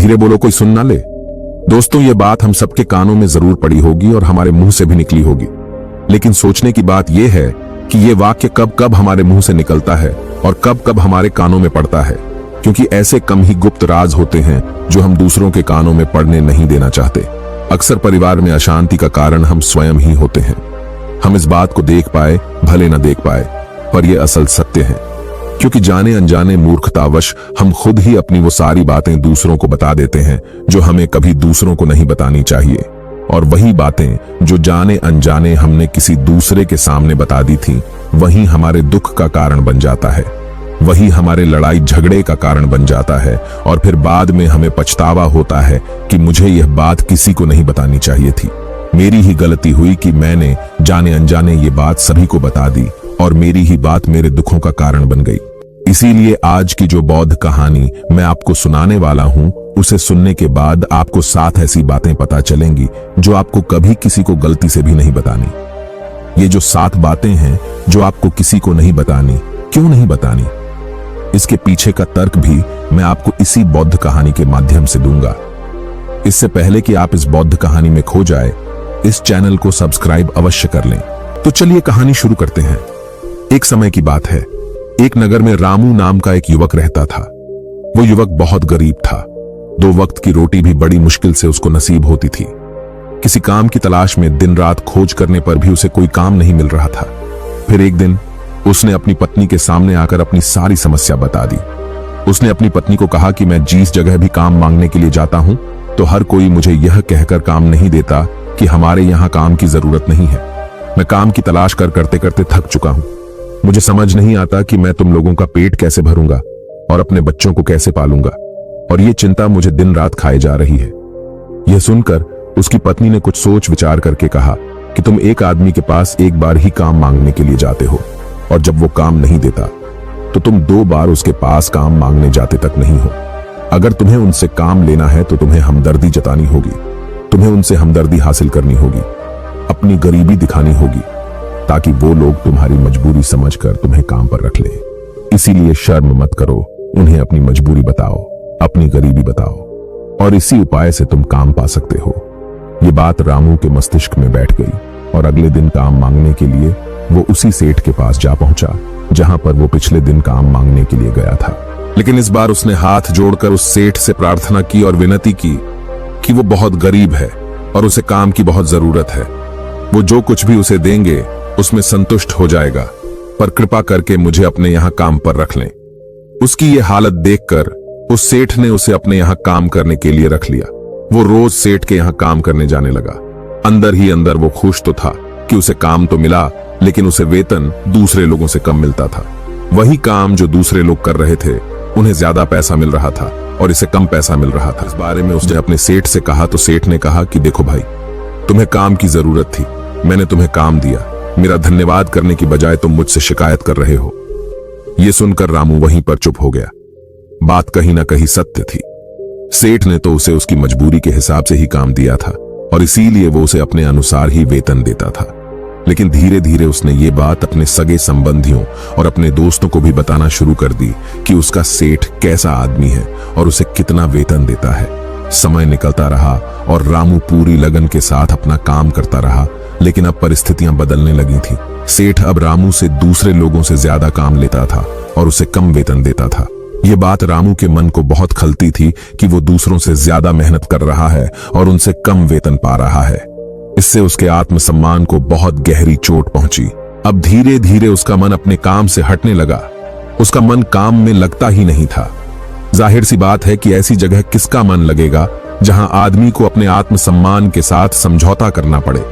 धीरे बोलो, कोई सुन ना ले। दोस्तों, ये बात हम सबके कानों में जरूर पड़ी होगी और हमारे मुंह से भी निकली होगी, लेकिन सोचने की बात यह है कि ये वाक्य कब कब हमारे मुंह से निकलता है और कब कब हमारे कानों में पड़ता है, क्योंकि ऐसे कम ही गुप्त राज होते हैं जो हम दूसरों के कानों में पड़ने नहीं देना चाहते। अक्सर परिवार में अशांति का कारण हम स्वयं ही होते हैं। हम इस बात को देख पाए भले न देख पाए, पर यह असल सत्य है, क्योंकि जाने अनजाने मूर्खतावश हम खुद ही अपनी वो सारी बातें दूसरों को बता देते हैं जो हमें कभी दूसरों को नहीं बतानी चाहिए। और वही बातें जो जाने अनजाने हमने किसी दूसरे के सामने बता दी थी, वही हमारे दुख का कारण बन जाता है, वही हमारे लड़ाई झगड़े का कारण बन जाता है। और फिर बाद में हमें पछतावा होता है कि मुझे यह बात किसी को नहीं बतानी चाहिए थी। मेरी ही गलती हुई कि मैंने जाने अनजाने ये बात सभी को बता दी और मेरी ही बात मेरे दुखों का कारण बन गई। इसीलिए आज की जो बौद्ध कहानी मैं आपको सुनाने वाला हूं, उसे सुनने के बाद आपको 7 ऐसी बातें पता चलेंगी जो आपको कभी किसी को गलती से भी नहीं बतानी। ये जो 7 बातें हैं जो आपको किसी को नहीं बतानी, क्यों नहीं बतानी, इसके पीछे का तर्क भी मैं आपको इसी बौद्ध कहानी के माध्यम से दूंगा। इससे पहले कि आप इस बौद्ध कहानी में खो जाए, इस चैनल को सब्सक्राइब अवश्य कर लें। तो चलिए कहानी शुरू करते हैं। एक समय की बात है, एक नगर में रामू नाम का एक युवक रहता था। वो युवक बहुत गरीब था। 2 वक्त की रोटी भी बड़ी मुश्किल से उसको नसीब होती थी। किसी काम की तलाश में दिन रात खोज करने पर भी उसे कोई काम नहीं मिल रहा था। फिर एक दिन उसने अपनी पत्नी के सामने आकर अपनी सारी समस्या बता दी। उसने अपनी पत्नी को कहा कि मैं जिस जगह भी काम मांगने के लिए जाता हूं, तो हर कोई मुझे यह कहकर काम नहीं देता कि हमारे यहां काम की जरूरत नहीं है। मैं काम की तलाश करते करते थक चुका हूं। मुझे समझ नहीं आता कि मैं तुम लोगों का पेट कैसे भरूंगा और अपने बच्चों को कैसे पालूंगा, और ये चिंता मुझे दिन रात खाए जा रही है। यह सुनकर उसकी पत्नी ने कुछ सोच विचार करके कहा कि तुम एक आदमी के पास एक बार ही काम मांगने के लिए जाते हो, और जब वो काम नहीं देता तो तुम 2 बार उसके पास काम मांगने जाते तक नहीं हो। अगर तुम्हें उनसे काम लेना है तो तुम्हें हमदर्दी जतानी होगी, तुम्हें उनसे हमदर्दी हासिल करनी होगी, अपनी गरीबी दिखानी होगी, ताकि वो लोग तुम्हारी मजबूरी समझकर तुम्हें काम पर रख लें। इसीलिए शर्म मत करो, उन्हें अपनी मजबूरी बताओ, अपनी गरीबी बताओ, और इसी उपाय से तुम काम पा सकते हो। ये बात रामू के मस्तिष्क में बैठ गई और अगले दिन काम मांगने के लिए वो उसी सेठ के पास जा पहुंचा जहां पर वो पिछले दिन काम मांगने के लिए गया था। लेकिन इस बार उसने हाथ जोड़कर उस सेठ से प्रार्थना की और विनती की कि वो बहुत गरीब है और उसे काम की बहुत जरूरत है। वो जो कुछ भी उसे देंगे उसमें संतुष्ट हो जाएगा, पर कृपा करके मुझे अपने यहाँ काम पर रख लें। उसकी ये हालत देखकर उस सेठ ने उसे अपने यहाँ काम करने के लिए रख लिया। वो रोज सेठ के यहाँ काम करने जाने लगा। अंदर ही अंदर वो खुश तो था कि उसे काम तो मिला, लेकिन उसे वेतन दूसरे लोगों से कम मिलता था। वही काम जो दूसरे लोग कर रहे थे, उन्हें ज्यादा पैसा मिल रहा था और इसे कम पैसा मिल रहा था। इस बारे में उसने अपने सेठ से कहा तो सेठ ने कहा कि देखो भाई, तुम्हें काम की जरूरत थी, मैंने तुम्हें काम दिया, मेरा धन्यवाद करने की बजाय तुम मुझसे शिकायत कर रहे हो। यह सुनकर रामू वहीं पर चुप हो गया। बात कहीं ना कहीं सत्य थी। सेठ ने तो उसे उसकी मजबूरी के हिसाब से ही काम दिया था और इसीलिए वो उसे अपने अनुसार ही वेतन देता था। लेकिन धीरे धीरे उसने ये बात अपने सगे संबंधियों और अपने दोस्तों को भी बताना शुरू कर दी कि उसका सेठ कैसा आदमी है और उसे कितना वेतन देता है। समय निकलता रहा और रामू पूरी लगन के साथ अपना काम करता रहा, लेकिन अब परिस्थितियां बदलने लगी थी। सेठ अब रामू से दूसरे लोगों से ज्यादा काम लेता था और उसे कम वेतन देता था। यह बात रामू के मन को बहुत खलती थी कि वो दूसरों से ज्यादा मेहनत कर रहा है और उनसे कम वेतन पा रहा है। इससे उसके आत्मसम्मान को बहुत गहरी चोट पहुंची। अब धीरे धीरे उसका मन अपने काम से हटने लगा। उसका मन काम में लगता ही नहीं था। जाहिर सी बात है कि ऐसी जगह किसका मन लगेगा जहां आदमी को अपने आत्मसम्मान के साथ समझौता करना पड़े।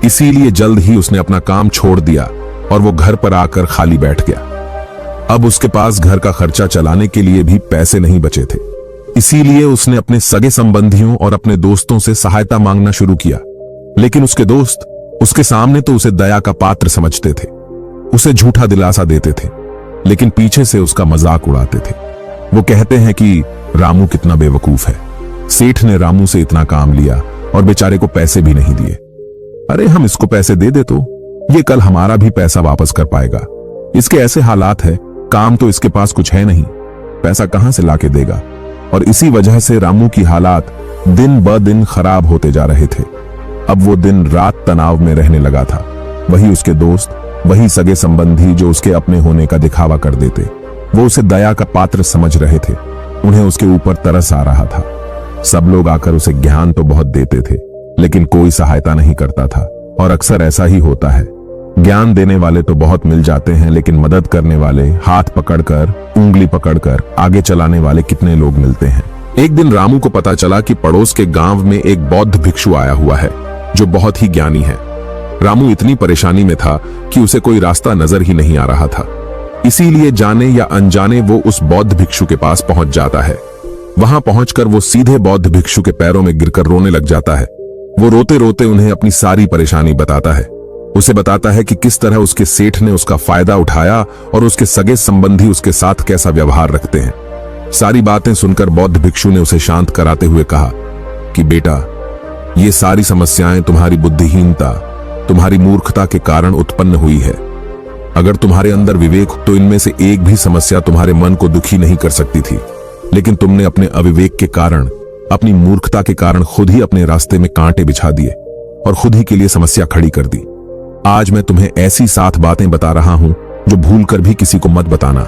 इसीलिए जल्द ही उसने अपना काम छोड़ दिया और वो घर पर आकर खाली बैठ गया। अब उसके पास घर का खर्चा चलाने के लिए भी पैसे नहीं बचे थे। इसीलिए उसने अपने सगे संबंधियों और अपने दोस्तों से सहायता मांगना शुरू किया। लेकिन उसके दोस्त उसके सामने तो उसे दया का पात्र समझते थे, उसे झूठा दिलासा देते थे, लेकिन पीछे से उसका मजाक उड़ाते थे। वो कहते हैं कि रामू कितना बेवकूफ है, सेठ ने रामू से इतना काम लिया और बेचारे को पैसे भी नहीं दिए। अरे हम इसको पैसे दे दे तो ये कल हमारा भी पैसा वापस कर पाएगा। इसके ऐसे हालात है, काम तो इसके पास कुछ है नहीं, पैसा कहां से लाके देगा। और इसी वजह से रामू की हालात दिन ब दिन खराब होते जा रहे थे। अब वो दिन रात तनाव में रहने लगा था। वही उसके दोस्त, वही सगे संबंधी जो उसके अपने होने का दिखावा कर देते, वो उसे दया का पात्र समझ रहे थे। उन्हें उसके ऊपर तरस आ रहा था। सब लोग आकर उसे ज्ञान तो बहुत देते थे, लेकिन कोई सहायता नहीं करता था। और अक्सर ऐसा ही होता है, ज्ञान देने वाले तो बहुत मिल जाते हैं, लेकिन मदद करने वाले, हाथ पकड़कर, उंगली पकड़कर आगे चलाने वाले कितने लोग मिलते हैं। एक दिन रामू को पता चला कि पड़ोस के गांव में एक बौद्ध भिक्षु आया हुआ है जो बहुत ही ज्ञानी है। रामू इतनी परेशानी में था कि उसे कोई रास्ता नजर ही नहीं आ रहा था। इसीलिए जाने या अनजाने वो उस बौद्ध भिक्षु के पास पहुंच जाता है। वहां पहुंचकर वो सीधे बौद्ध भिक्षु के पैरों में गिरकर रोने लग जाता है। वो रोते रोते उन्हें अपनी सारी परेशानी बताता है। उसे बताता है कि किस तरह उसके सेठ ने उसका फायदा उठाया और उसके सगे संबंधी उसके साथ कैसा व्यवहार रखते हैं। सारी बातें सुनकर बौद्ध भिक्षु ने उसे शांत कराते हुए कहा कि बेटा, ये सारी समस्याएं तुम्हारी बुद्धिहीनता, तुम्हारी मूर्खता के कारण उत्पन्न हुई है। अगर तुम्हारे अंदर विवेक हो तो इनमें से एक भी समस्या तुम्हारे मन को दुखी नहीं कर सकती थी, लेकिन तुमने अपने अविवेक के कारण, अपनी मूर्खता के कारण खुद ही अपने रास्ते में कांटे बिछा दिए और खुद ही के लिए समस्या खड़ी कर दी। आज मैं तुम्हें ऐसी 7 बातें बता रहा हूं जो भूलकर भी किसी को मत बताना,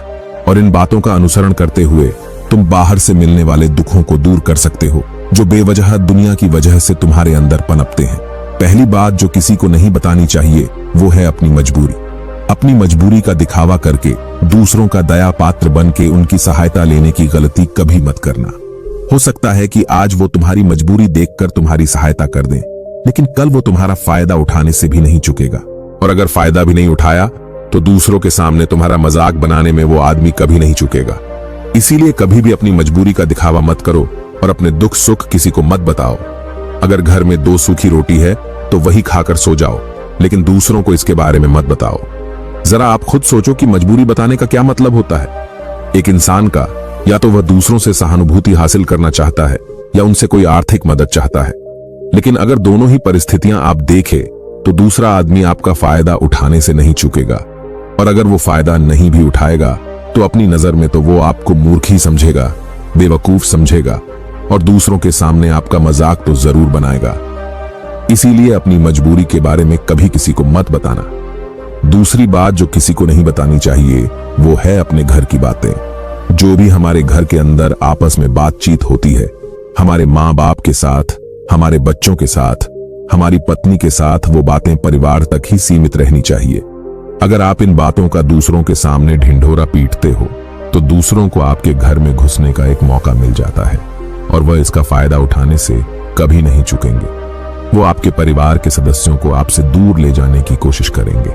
और इन बातों का अनुसरण करते हुए तुम बाहर से मिलने वाले दुखों को दूर कर सकते हो जो बेवजह दुनिया की वजह से तुम्हारे अंदर पनपते हैं। पहली बात जो किसी को नहीं बतानी चाहिए वो है अपनी मजबूरी। अपनी मजबूरी का दिखावा करके दूसरों का दया पात्र बन के उनकी सहायता लेने की गलती कभी मत करना। हो सकता है कि आज वो तुम्हारी मजबूरी देखकर तुम्हारी सहायता कर दें, लेकिन कल वो तुम्हारा फायदा उठाने से भी नहीं चुकेगा, और अगर फायदा भी नहीं उठाया तो दूसरों के सामने तुम्हारा मजाक बनाने में वो आदमी कभी नहीं चुकेगा। इसीलिए कभी भी अपनी मजबूरी का दिखावा मत करो और अपने दुख सुख किसी को मत बताओ। अगर घर में 2 सूखी रोटी है तो वही खाकर सो जाओ, लेकिन दूसरों को इसके बारे में मत बताओ। जरा आप खुद सोचो कि मजबूरी बताने का क्या मतलब होता है। एक इंसान का या तो वह दूसरों से सहानुभूति हासिल करना चाहता है या उनसे कोई आर्थिक मदद चाहता है, लेकिन अगर दोनों ही परिस्थितियां आप देखें तो दूसरा आदमी आपका फायदा उठाने से नहीं चूकेगा, और अगर वो फायदा नहीं भी उठाएगा तो अपनी नजर में तो वो आपको मूर्ख ही समझेगा, बेवकूफ समझेगा, और दूसरों के सामने आपका मजाक तो जरूर बनाएगा। इसीलिए अपनी मजबूरी के बारे में कभी किसी को मत बताना। दूसरी बात जो किसी को नहीं बतानी चाहिए वो है अपने घर की बातें। जो भी हमारे घर के अंदर आपस में बातचीत होती है, हमारे माँ बाप के साथ, हमारे बच्चों के साथ, हमारी पत्नी के साथ, वो बातें परिवार तक ही सीमित रहनी चाहिए। अगर आप इन बातों का दूसरों के सामने ढिंढोरा पीटते हो तो दूसरों को आपके घर में घुसने का एक मौका मिल जाता है, और वह इसका फायदा उठाने से कभी नहीं चूकेंगे। वो आपके परिवार के सदस्यों को आपसे दूर ले जाने की कोशिश करेंगे।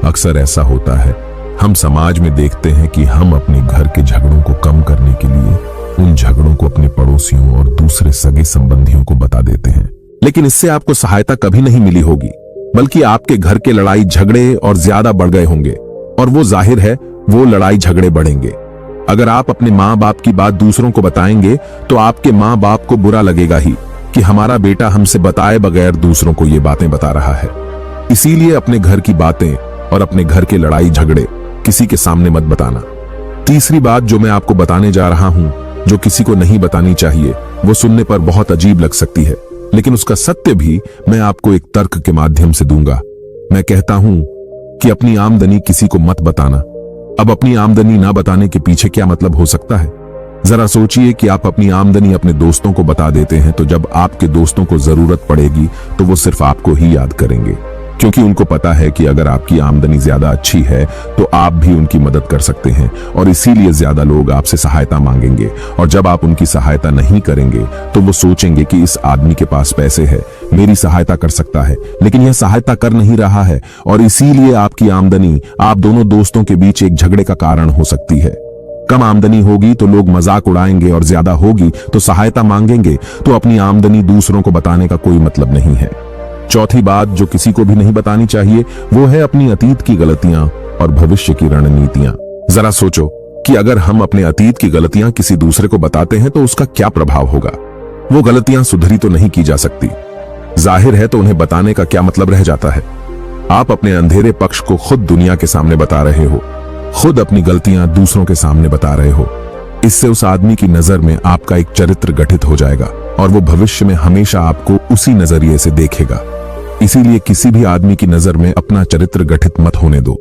अक्सर ऐसा होता है, हम समाज में देखते हैं कि हम अपने घर के झगड़ों को कम करने के लिए उन झगड़ों को अपने पड़ोसियों और दूसरे सगे संबंधियों को बता देते हैं, लेकिन इससे आपको सहायता कभी नहीं मिली होगी, बल्कि आपके घर के लड़ाई झगड़े और ज्यादा बढ़ गए होंगे, और वो जाहिर है वो लड़ाई झगड़े बढ़ेंगे। अगर आप अपने माँ बाप की बात दूसरों को बताएंगे तो आपके माँ बाप को बुरा लगेगा ही कि हमारा बेटा हमसे बताए बगैर दूसरों को ये बातें बता रहा है। इसीलिए अपने घर की बातें और अपने घर के लड़ाई झगड़े किसी के सामने मत बताना। तीसरी बात जो मैं आपको बताने जा रहा हूं, जो किसी को नहीं बतानी चाहिए, वो सुनने पर बहुत अजीब लग सकती है, लेकिन उसका सत्य भी मैं आपको एक तर्क के माध्यम से दूंगा। मैं कहता हूं कि अपनी आमदनी किसी को मत बताना। अब अपनी आमदनी ना बताने के पीछे क्या मतलब हो सकता है? जरा सोचिए कि आप अपनी आमदनी अपने दोस्तों को बता देते हैं, तो जब आपके दोस्तों को जरूरत पड़ेगी तो वो सिर्फ आपको ही याद करेंगे, क्योंकि उनको पता है कि अगर आपकी आमदनी ज्यादा अच्छी है तो आप भी उनकी मदद कर सकते हैं, और इसीलिए ज्यादा लोग आपसे सहायता मांगेंगे। और जब आप उनकी सहायता नहीं करेंगे तो वो सोचेंगे कि इस आदमी के पास पैसे है, मेरी सहायता कर सकता है, लेकिन यह सहायता कर नहीं रहा है, और इसीलिए आपकी आमदनी आप दोनों दोस्तों के बीच एक झगड़े का कारण हो सकती है। कम आमदनी होगी तो लोग मजाक उड़ाएंगे, और ज्यादा होगी तो सहायता मांगेंगे, तो अपनी आमदनी दूसरों को बताने का कोई मतलब नहीं है। चौथी बात जो किसी को भी नहीं बतानी चाहिए वो है अपनी अतीत की गलतियां और भविष्य की रणनीतियां। जरा सोचो कि अगर हम अपने अतीत की गलतियां किसी दूसरे को बताते हैं तो उसका क्या प्रभाव होगा। वो गलतियां सुधरी तो नहीं की जा सकती, जाहिर है, तो उन्हें बताने का क्या मतलब रह जाता है। आप अपने अंधेरे पक्ष को खुद दुनिया के सामने बता रहे हो, खुद अपनी गलतियां दूसरों के सामने बता रहे हो। इससे उस आदमी की नजर में आपका एक चरित्र गठित हो जाएगा और वो भविष्य में हमेशा आपको उसी नजरिए से देखेगा। इसीलिए किसी भी आदमी की नजर में अपना चरित्र गठित मत होने दो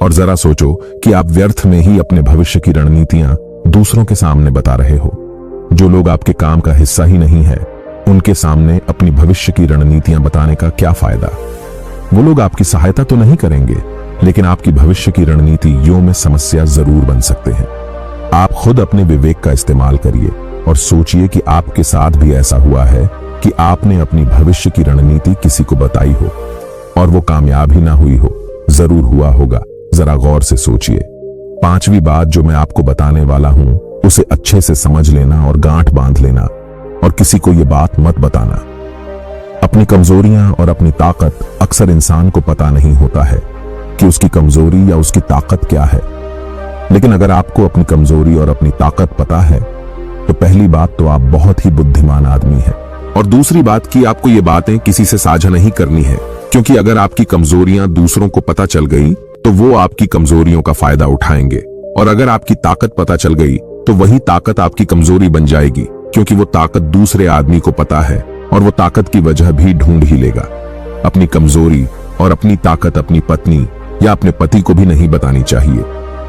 और जरा सोचो कि आप व्यर्थ में ही अपने भविष्य की रणनीतियां दूसरों के सामने बता रहे हो। जो लोग आपके काम का हिस्सा ही नहीं है, उनके सामने अपनी भविष्य की रणनीतियां बताने का क्या फायदा। वो लोग आपकी सहायता तो नहीं करेंगे, लेकिन आपकी भविष्य की रणनीतियों में समस्या जरूर बन सकते हैं। आप खुद अपने विवेक का इस्तेमाल करिए और सोचिए कि आपके साथ भी ऐसा हुआ है कि आपने अपनी भविष्य की रणनीति किसी को बताई हो और वो कामयाब ही ना हुई हो। जरूर हुआ होगा, जरा गौर से सोचिए। पांचवी बात जो मैं आपको बताने वाला हूं, उसे अच्छे से समझ लेना और गांठ बांध लेना और किसी को यह बात मत बताना। अपनी कमजोरियां और अपनी ताकत अक्सर इंसान को पता नहीं होता है कि उसकी कमजोरी या उसकी ताकत क्या है। लेकिन अगर आपको अपनी कमजोरी और अपनी ताकत पता है तो पहली बात तो आप बहुत ही बुद्धिमान आदमी हैं। और दूसरी बात कि आपको ये बातें किसी से साझा नहीं करनी है, क्योंकि अगर आपकी कमजोरियां दूसरों को पता चल गई तो वो आपकी कमजोरियों का फायदा उठाएंगे, और अगर आपकी ताकत पता चल गई तो वही ताकत आपकी कमजोरी बन जाएगी, क्योंकि वो ताकत दूसरे आदमी को पता है और वो ताकत की वजह भी ढूंढ ही लेगा। अपनी कमजोरी और अपनी ताकत अपनी पत्नी या अपने पति को भी नहीं बतानी चाहिए,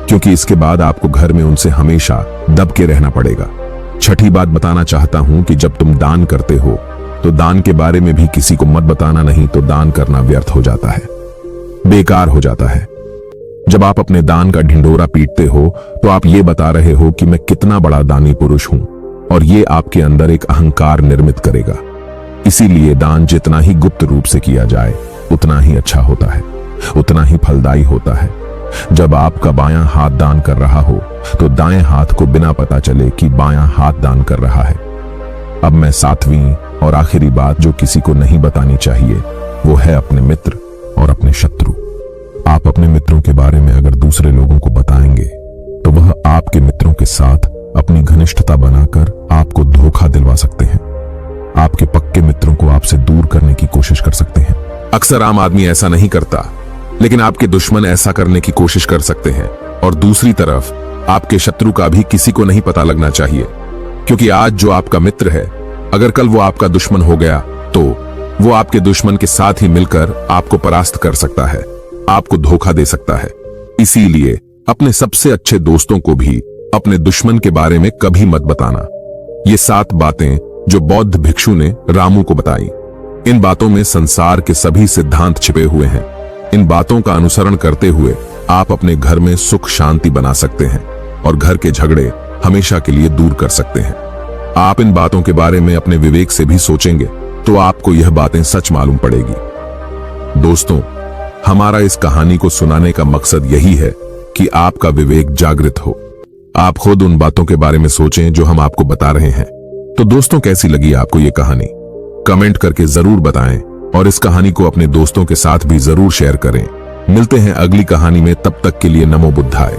क्योंकि इसके बाद आपको घर में उनसे हमेशा दब के रहना पड़ेगा। छठी बात बताना चाहता हूं कि जब तुम दान करते हो तो दान के बारे में भी किसी को मत बताना, नहीं तो दान करना व्यर्थ हो जाता है, बेकार हो जाता है। जब आप अपने दान का ढिंढोरा पीटते हो तो आप ये बता रहे हो कि मैं कितना बड़ा दानी पुरुष हूं, और ये आपके अंदर एक अहंकार निर्मित करेगा। इसीलिए दान जितना ही गुप्त रूप से किया जाए उतना ही अच्छा होता है, उतना ही फलदायी होता है। जब आपका बायां हाथ दान कर रहा हो तो दाएं हाथ को बिना पता चले कि बायां हाथ दान कर रहा है। अब मैं सातवीं और आखिरी बात जो किसी को नहीं बतानी चाहिए, वो है अपने मित्र और अपने शत्रु। आप अपने मित्रों के बारे में अगर दूसरे लोगों को बताएंगे तो वह आपके मित्रों के साथ अपनी घनिष्ठता बनाकर आपको धोखा दिलवा सकते हैं। आपके पक्के मित्रों को आपसे दूर करने की कोशिश कर सकते हैं। अक्सर आम आदमी ऐसा नहीं करता, लेकिन आपके दुश्मन ऐसा करने की कोशिश कर सकते हैं। और दूसरी तरफ आपके शत्रु का भी किसी को नहीं पता लगना चाहिए, क्योंकि आज जो आपका मित्र है, अगर कल वो आपका दुश्मन हो गया तो वो आपके दुश्मन के साथ ही मिलकर आपको परास्त कर सकता है, आपको धोखा दे सकता है। इसीलिए अपने सबसे अच्छे दोस्तों को भी अपने दुश्मन के बारे में कभी मत बताना। ये 7 बातें जो बौद्ध भिक्षु ने रामू को बताई, इन बातों में संसार के सभी सिद्धांत छिपे हुए हैं। इन बातों का अनुसरण करते हुए आप अपने घर में सुख शांति बना सकते हैं और घर के झगड़े हमेशा के लिए दूर कर सकते हैं। आप इन बातों के बारे में अपने विवेक से भी सोचेंगे तो आपको यह बातें सच मालूम पड़ेगी। दोस्तों, हमारा इस कहानी को सुनाने का मकसद यही है कि आपका विवेक जागृत हो। आप खुद उन बातों के बारे में सोचें जो हम आपको बता रहे हैं। तो दोस्तों, कैसी लगी आपको ये कहानी? कमेंट करके जरूर बताएं और इस कहानी को अपने दोस्तों के साथ भी जरूर शेयर करें। मिलते हैं अगली कहानी में, तब तक के लिए नमो बुद्धाय।